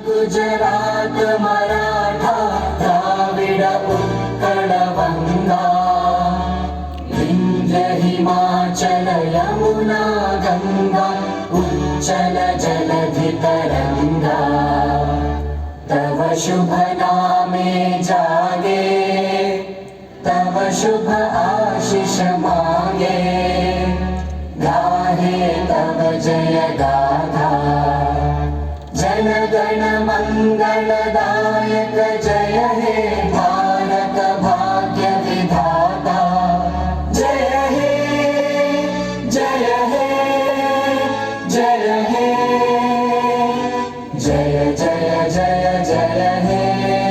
गुजरात मराठा द्राविड उत्कल वंगा विंध्य हिमाचल यमुना गंगा उच्चल जलधि तरंगा तव शुभ नामे जागे तव शुभ आशीष मांगे गाहे तव जय गाथा जन गण मंगलदायक जय हे भारत भाग्य विधाता जय हे जय हे जय हे जय जय जय जय हे।